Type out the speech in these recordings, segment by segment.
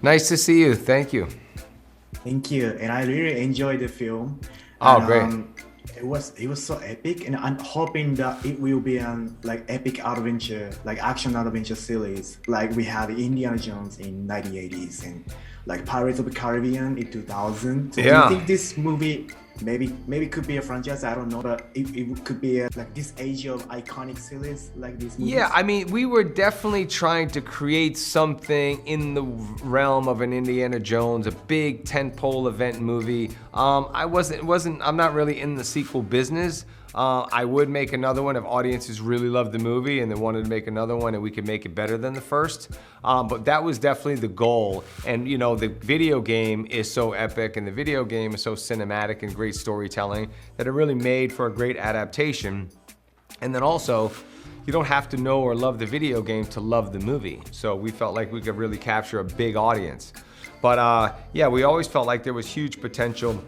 Nice to see you. Thank you. Thank you. And I really enjoyed the film. Oh, And, great. It was so epic, and I'm hoping that it will be an like epic adventure, like action adventure series, like we had Indiana Jones in 1980s and like Pirates of the Caribbean in 2000. So do Yeah. you think this movie maybe could be a franchise? I don't know, but it could be like this age of iconic series like this movie. Yeah, I mean, we were definitely trying to create something in the realm of an Indiana Jones, a big tentpole event movie. I'm not really in the sequel business. I would make another one if audiences really loved the movie and they wanted to make another one and we could make it better than the first. But that was definitely the goal. And you know, the video game is so epic and the video game is so cinematic and great storytelling that it really made for a great adaptation. And then also, you don't have to know or love the video game to love the movie. So we felt like we could really capture a big audience. But yeah, we always felt like there was huge potential.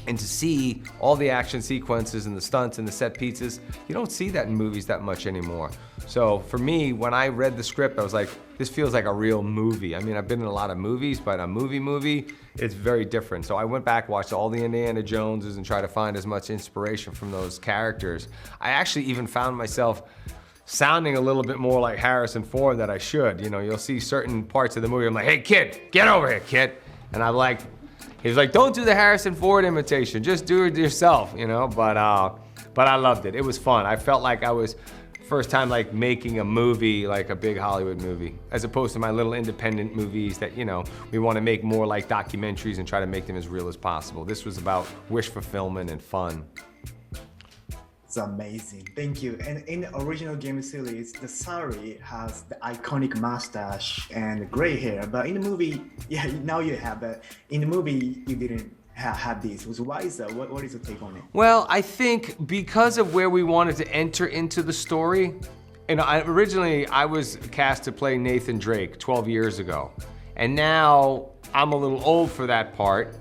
And to see all the action sequences and the stunts and the set pieces, you don't see that in movies that much anymore. So for me, when I read the script, I was like, this feels like a real movie. I mean, I've been in a lot of movies, but a movie, it's very different. So I went back, watched all the Indiana Joneses and tried to find as much inspiration from those characters. I actually even found myself sounding a little bit more like Harrison Ford than I should. You know, you'll see certain parts of the movie, I'm like, hey kid, get over here, kid. And I'm like, he was like, don't do the Harrison Ford imitation, just do it yourself, you know? But I loved it. It was fun. I felt like I was first time like making a movie, like a big Hollywood movie, as opposed to my little independent movies that, you know, we want to make more like documentaries and try to make them as real as possible. This was about wish fulfillment and fun. It's amazing. Thank you. And in the original game series, the Sari has the iconic mustache and gray hair. But in the movie, yeah, now you have that. In the movie, you didn't have these. So why is that? What is your take on it? Well, I think because of where we wanted to enter into the story, and originally I was cast to play Nathan Drake 12 years ago. And now I'm a little old for that part.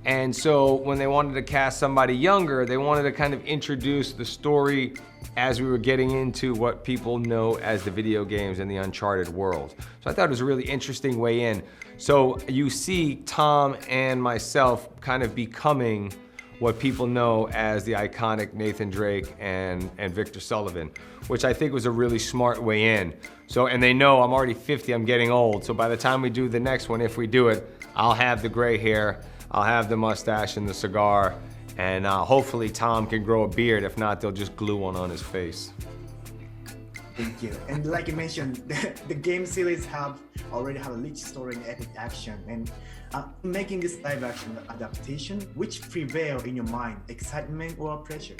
And so when they wanted to cast somebody younger, they wanted to kind of introduce the story as we were getting into what people know as the video games and the Uncharted world. So I thought it was a really interesting way in. So you see Tom and myself kind of becoming what people know as the iconic Nathan Drake and Victor Sullivan, which I think was a really smart way in. So, and they know I'm already 50, I'm getting old. So by the time we do the next one, if we do it, I'll have the gray hair, I'll have the mustache and the cigar, and hopefully Tom can grow a beard. If not, they'll just glue one on his face. Thank you. And like you mentioned, the game series already have a rich story and epic action. And making this live action adaptation, which prevail in your mind, excitement or pressure?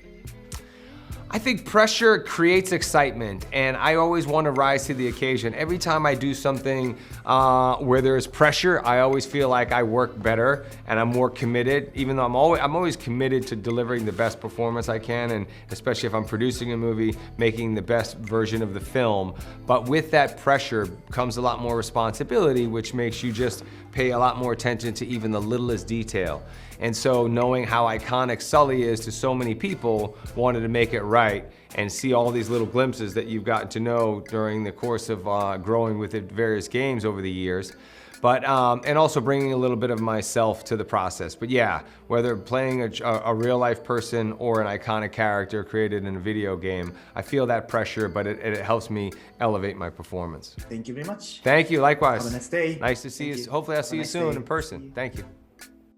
I think pressure creates excitement, and I always want to rise to the occasion. Every time I do something where there's pressure, I always feel like I work better and I'm more committed, even though I'm always committed to delivering the best performance I can, and especially if I'm producing a movie, making the best version of the film. But with that pressure comes a lot more responsibility, which makes you just pay a lot more attention to even the littlest detail. And so knowing how iconic Sully is to so many people, wanted to make it right and see all these little glimpses that you've gotten to know during the course of growing with the various games over the years. But, and also bringing a little bit of myself to the process. But yeah, whether playing a real life person or an iconic character created in a video game, I feel that pressure, but it helps me elevate my performance. Thank you very much. Thank you, likewise. Have a nice day. Nice to see you. Hopefully I'll see you soon in person. Thank you.